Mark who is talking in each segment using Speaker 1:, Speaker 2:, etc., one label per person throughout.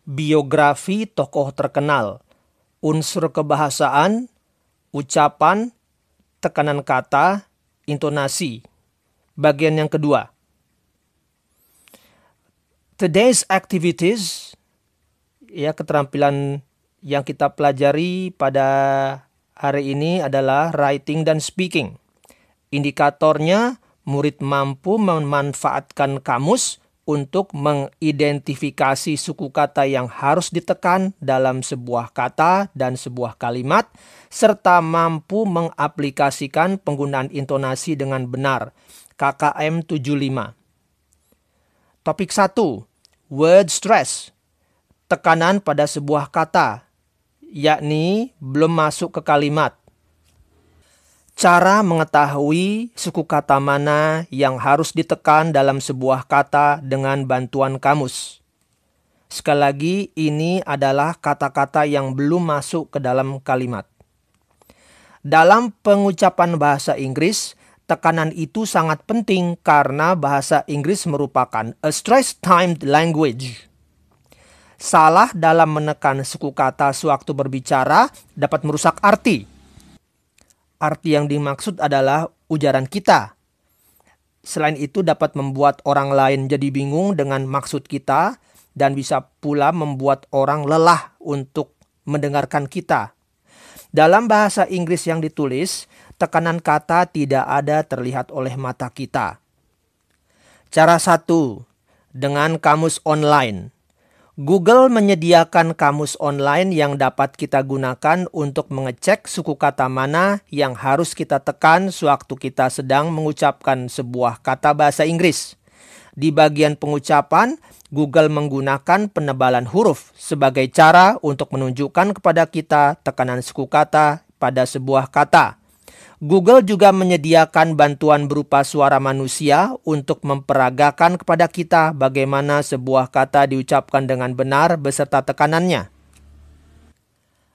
Speaker 1: biografi tokoh terkenal, unsur kebahasaan, ucapan, tekanan kata, intonasi. Bagian yang kedua. Today's activities, ya, keterampilan yang kita pelajari pada hari ini adalah writing dan speaking. Indikatornya, murid mampu memanfaatkan kamus untuk mengidentifikasi suku kata yang harus ditekan dalam sebuah kata dan sebuah kalimat, serta mampu mengaplikasikan penggunaan intonasi dengan benar. KKM 75. Topik 1. Word stress. Tekanan pada sebuah kata, yakni belum masuk ke kalimat. Cara mengetahui suku kata mana yang harus ditekan dalam sebuah kata dengan bantuan kamus. Sekali lagi, ini adalah kata-kata yang belum masuk ke dalam kalimat. Dalam pengucapan bahasa Inggris, tekanan itu sangat penting karena bahasa Inggris merupakan a stress-timed language. Salah dalam menekan suku kata sewaktu berbicara dapat merusak arti. Arti yang dimaksud adalah ujaran kita. Selain itu dapat membuat orang lain jadi bingung dengan maksud kita dan bisa pula membuat orang lelah untuk mendengarkan kita. Dalam bahasa Inggris yang ditulis, tekanan kata tidak ada terlihat oleh mata kita. Cara 1. Dengan kamus online. Google menyediakan kamus online yang dapat kita gunakan untuk mengecek suku kata mana yang harus kita tekan sewaktu kita sedang mengucapkan sebuah kata bahasa Inggris. Di bagian pengucapan, Google menggunakan penebalan huruf sebagai cara untuk menunjukkan kepada kita tekanan suku kata pada sebuah kata. Google juga menyediakan bantuan berupa suara manusia untuk memperagakan kepada kita bagaimana sebuah kata diucapkan dengan benar beserta tekanannya.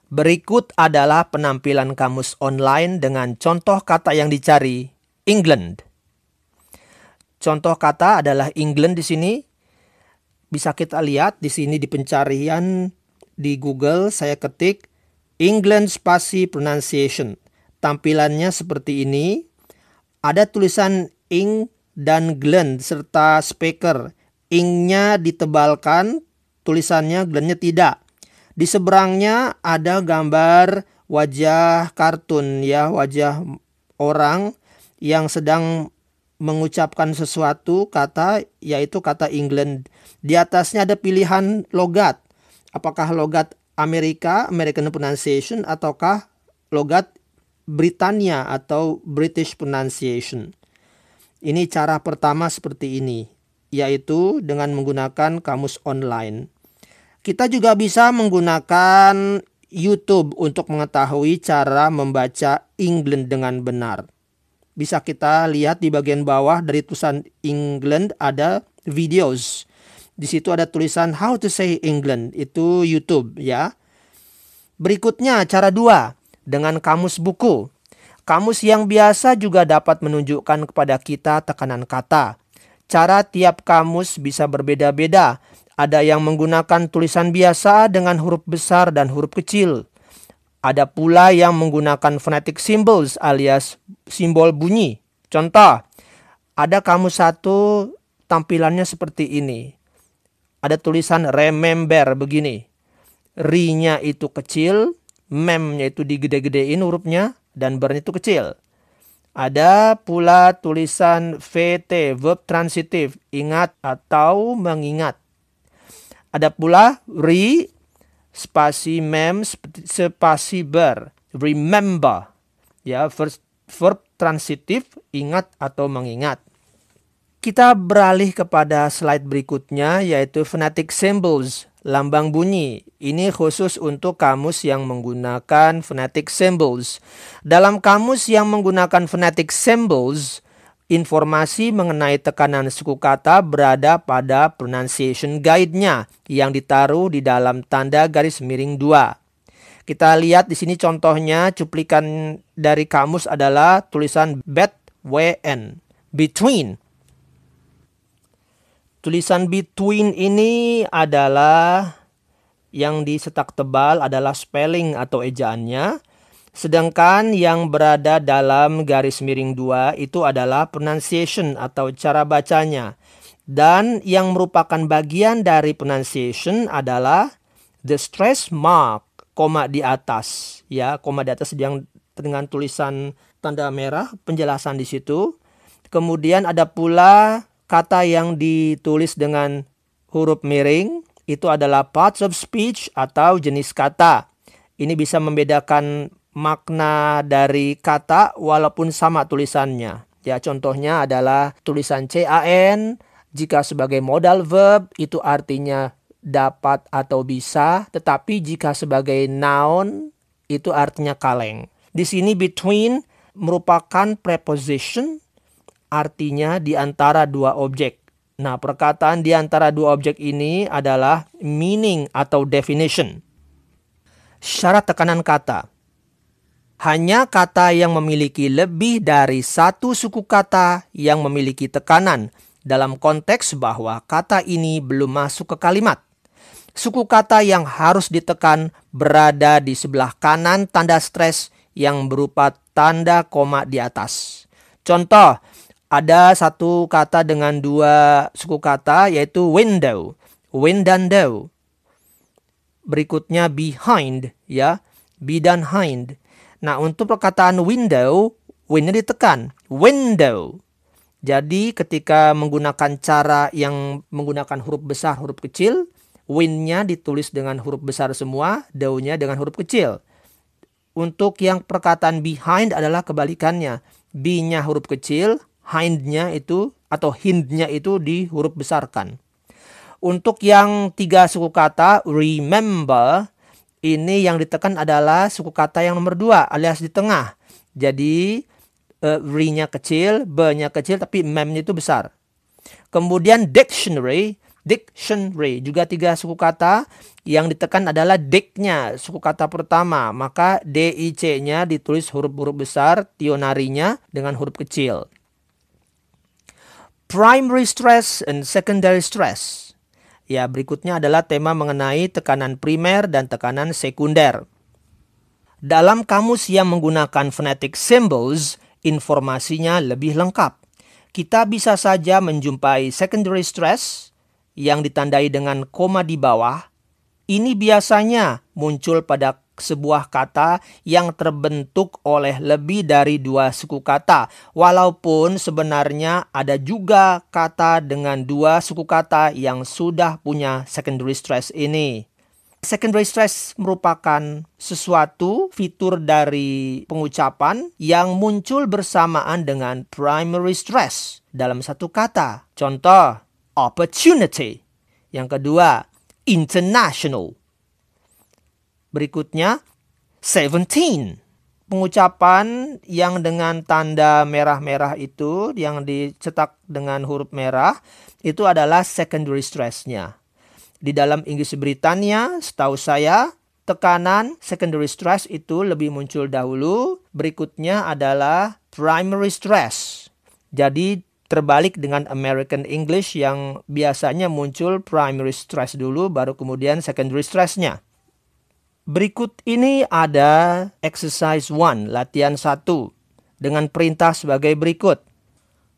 Speaker 1: Berikut adalah penampilan kamus online dengan contoh kata yang dicari, England. Contoh kata adalah England di sini. Bisa kita lihat di sini di pencarian di Google, saya ketik England spasi pronunciation. Tampilannya seperti ini. Ada tulisan ing dan glen serta speaker. Ing-nya ditebalkan, tulisannya, glen-nya tidak. Di seberangnya ada gambar wajah kartun, ya, wajah orang yang sedang mengucapkan sesuatu kata, yaitu kata England. Di atasnya ada pilihan logat. Apakah logat Amerika, American pronunciation, ataukah logat Britania atau British pronunciation. Ini cara pertama seperti ini, yaitu dengan menggunakan kamus online. Kita juga bisa menggunakan YouTube untuk mengetahui cara membaca England dengan benar. Bisa kita lihat di bagian bawah dari tulisan England ada videos. Di situ ada tulisan how to say England, itu YouTube, ya. Berikutnya cara 2. Dengan kamus buku. Kamus yang biasa juga dapat menunjukkan kepada kita tekanan kata. Cara tiap kamus bisa berbeda-beda. Ada yang menggunakan tulisan biasa dengan huruf besar dan huruf kecil. Ada pula yang menggunakan phonetic symbols alias simbol bunyi. Contoh, ada kamus 1 tampilannya seperti ini. Ada tulisan remember begini. Ri-nya itu kecil, mem-nya itu digede-gedein hurufnya, dan ber itu kecil. Ada pula tulisan VT, verb transitif, ingat atau mengingat. Ada pula re, spasi mem, spasi ber, remember. Ya, verb transitif, ingat atau mengingat. Kita beralih kepada slide berikutnya, yaitu phonetic symbols, lambang bunyi. Ini khusus untuk kamus yang menggunakan phonetic symbols. Dalam kamus yang menggunakan phonetic symbols, informasi mengenai tekanan suku kata berada pada pronunciation guide-nya yang ditaruh di dalam tanda garis miring 2. Kita lihat di sini contohnya, cuplikan dari kamus adalah tulisan between, between. Tulisan between ini adalah yang dicetak tebal adalah spelling atau ejaannya. Sedangkan yang berada dalam garis miring 2 itu adalah pronunciation atau cara bacanya. Dan yang merupakan bagian dari pronunciation adalah the stress mark, koma di atas. Ya, koma di atas yang dengan tulisan tanda merah, penjelasan di situ. Kemudian ada pula kata yang ditulis dengan huruf miring, itu adalah parts of speech atau jenis kata. Ini bisa membedakan makna dari kata walaupun sama tulisannya. Ya, contohnya adalah tulisan CAN, jika sebagai modal verb itu artinya dapat atau bisa, tetapi jika sebagai noun itu artinya kaleng. Di sini between merupakan preposition, artinya di antara dua objek. Nah, perkataan di antara dua objek ini adalah meaning atau definition. Syarat tekanan kata. Hanya kata yang memiliki lebih dari satu suku kata yang memiliki tekanan dalam konteks bahwa kata ini belum masuk ke kalimat. Suku kata yang harus ditekan berada di sebelah kanan tanda stres yang berupa tanda koma di atas. Contoh, ada satu kata dengan dua suku kata yaitu window, win dan do. Berikutnya behind, ya, be dan hind. Nah, untuk perkataan window, win-nya ditekan, window. Jadi ketika menggunakan cara yang menggunakan huruf besar, huruf kecil, win-nya ditulis dengan huruf besar semua, do-nya dengan huruf kecil. Untuk yang perkataan behind adalah kebalikannya. B-nya huruf kecil, hind-nya itu atau hind-nya itu di huruf besarkan. Untuk yang tiga suku kata, remember, ini yang ditekan adalah suku kata yang nomor 2 alias di tengah. Jadi re-nya kecil, b-nya kecil, tapi mem-nya itu besar. Kemudian dictionary juga tiga suku kata, yang ditekan adalah dic-nya, suku kata pertama. Maka D-I-C-nya ditulis huruf-huruf besar, tionarinya dengan huruf kecil. Primary stress and secondary stress. Ya, berikutnya adalah tema mengenai tekanan primer dan tekanan sekunder. Dalam kamus yang menggunakan phonetic symbols, informasinya lebih lengkap. Kita bisa saja menjumpai secondary stress yang ditandai dengan koma di bawah. Ini biasanya muncul pada sebuah kata yang terbentuk oleh lebih dari dua suku kata. Walaupun sebenarnya ada juga kata dengan dua suku kata yang sudah punya secondary stress ini. Secondary stress merupakan sesuatu fitur dari pengucapan yang muncul bersamaan dengan primary stress dalam satu kata. Contoh, opportunity. Yang kedua, international. Berikutnya, 17. Pengucapan yang dengan tanda merah-merah itu, yang dicetak dengan huruf merah, itu adalah secondary stress-nya. Di dalam Inggris Britania, setahu saya, tekanan secondary stress itu lebih muncul dahulu. Berikutnya adalah primary stress. Jadi terbalik dengan American English yang biasanya muncul primary stress dulu, baru kemudian secondary stress-nya. Berikut ini ada exercise 1, latihan 1, dengan perintah sebagai berikut.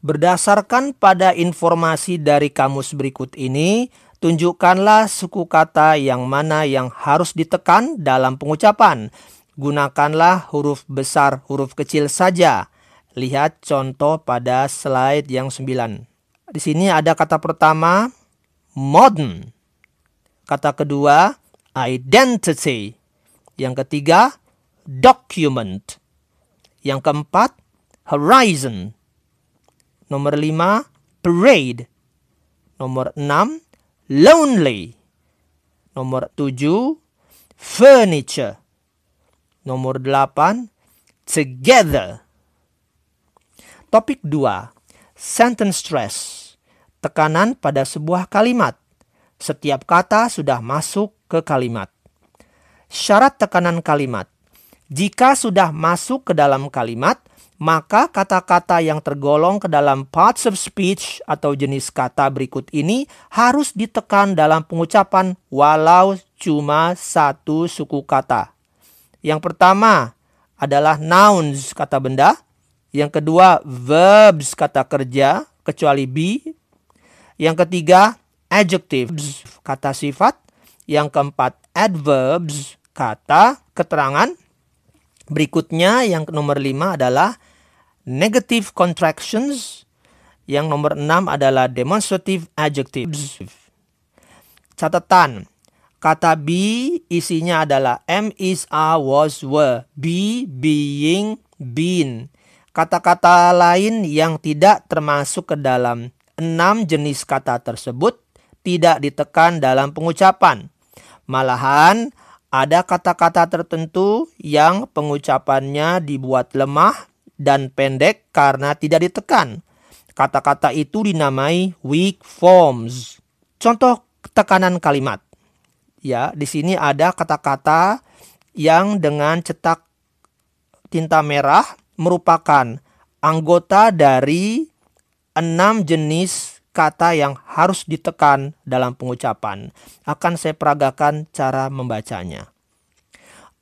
Speaker 1: Berdasarkan pada informasi dari kamus berikut ini, tunjukkanlah suku kata yang mana yang harus ditekan dalam pengucapan. Gunakanlah huruf besar, huruf kecil saja. Lihat contoh pada slide yang 9. Di sini ada kata pertama, modern. Kata kedua, identity. Yang ketiga, document. Yang keempat, horizon. Nomor 5, parade. Nomor 6, lonely. Nomor 7, furniture. Nomor 8, together. Topik 2, sentence stress. Tekanan pada sebuah kalimat. Setiap kata sudah masuk ke kalimat. Syarat tekanan kalimat. Jika sudah masuk ke dalam kalimat, maka kata-kata yang tergolong ke dalam parts of speech atau jenis kata berikut ini harus ditekan dalam pengucapan walau cuma satu suku kata. Yang pertama adalah nouns, kata benda. Yang kedua verbs, kata kerja, kecuali be. Yang ketiga adjectives, kata sifat. Yang keempat adverbs, kata keterangan. Berikutnya yang nomor 5 adalah negative contractions. Yang nomor 6 adalah demonstrative adjectives. Catatan, kata be isinya adalah am, is, are, was, were. Be, being, been. Kata-kata lain yang tidak termasuk ke dalam 6 jenis kata tersebut tidak ditekan dalam pengucapan. Malahan, ada kata-kata tertentu yang pengucapannya dibuat lemah dan pendek karena tidak ditekan. Kata-kata itu dinamai weak forms. Contoh tekanan kalimat. Ya, di sini ada kata-kata yang dengan cetak tinta merah merupakan anggota dari 6 jenis kata yang harus ditekan dalam pengucapan. Akan saya peragakan cara membacanya.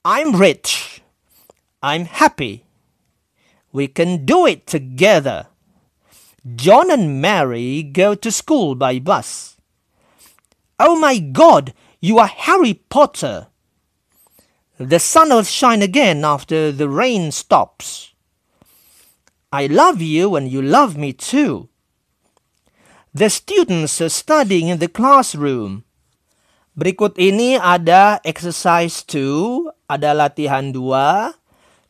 Speaker 1: I'm rich. I'm happy. We can do it together. John and Mary go to school by bus. Oh my God, you are Harry Potter. The sun will shine again after the rain stops. I love you and you love me too. The students are studying in the classroom. Berikut ini ada exercise 2, ada latihan 2.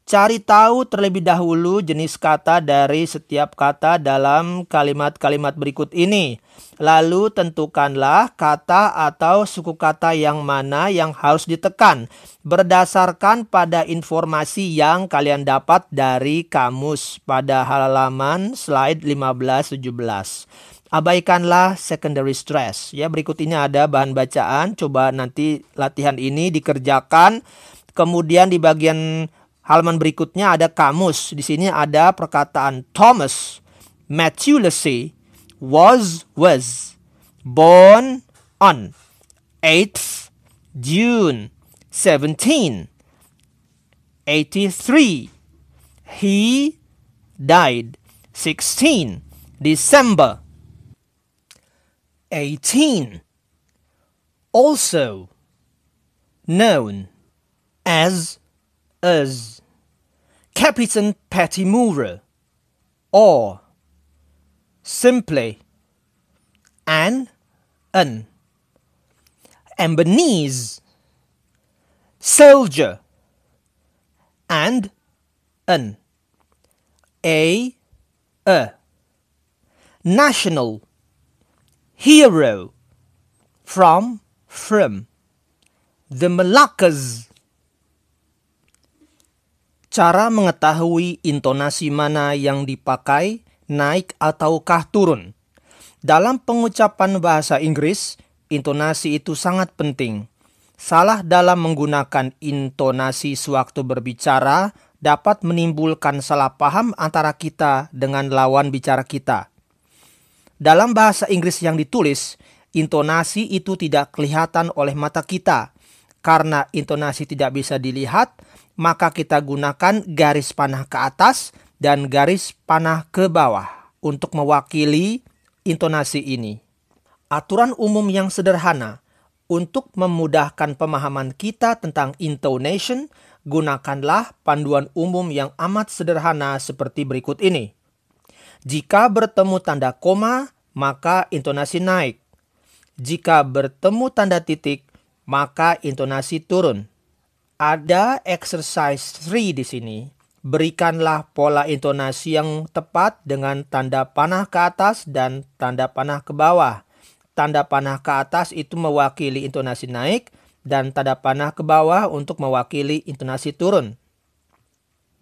Speaker 1: Cari tahu terlebih dahulu jenis kata dari setiap kata dalam kalimat-kalimat berikut ini. Lalu tentukanlah kata atau suku kata yang mana yang harus ditekan berdasarkan pada informasi yang kalian dapat dari kamus pada halaman slide 15-17. Abaikanlah secondary stress. Ya, berikut ini ada bahan bacaan. Coba nanti latihan ini dikerjakan. Kemudian di bagian halaman berikutnya ada kamus. Di sini ada perkataan Thomas Matthieu was, born on 8th June 1783. He died 16 December 18. Also known as Captain Pettimura, or simply an Embanese soldier, and a national hero from the Moluccas. Cara mengetahui intonasi mana yang dipakai, naik ataukah turun. Dalam pengucapan bahasa Inggris, intonasi itu sangat penting. Salah dalam menggunakan intonasi sewaktu berbicara dapat menimbulkan salah paham antara kita dengan lawan bicara kita. Dalam bahasa Inggris yang ditulis, intonasi itu tidak kelihatan oleh mata kita. Karena intonasi tidak bisa dilihat, maka kita gunakan garis panah ke atas dan garis panah ke bawah untuk mewakili intonasi ini. Aturan umum yang sederhana. Untuk memudahkan pemahaman kita tentang intonation, gunakanlah panduan umum yang amat sederhana seperti berikut ini. Jika bertemu tanda koma, maka intonasi naik. Jika bertemu tanda titik, maka intonasi turun. Ada exercise 3 di sini. Berikanlah pola intonasi yang tepat dengan tanda panah ke atas dan tanda panah ke bawah. Tanda panah ke atas itu mewakili intonasi naik dan tanda panah ke bawah untuk mewakili intonasi turun.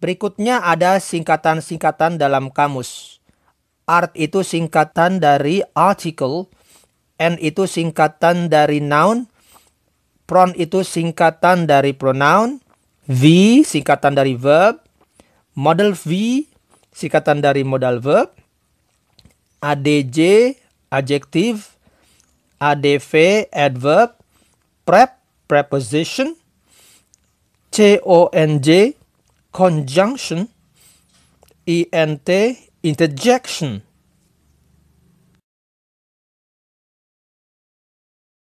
Speaker 1: Berikutnya ada singkatan-singkatan dalam kamus. Art itu singkatan dari article, N itu singkatan dari noun, Pron itu singkatan dari pronoun, V singkatan dari verb, model V singkatan dari modal verb, adj adjective, adv adverb, prep preposition, conj conjunction, ent interjection.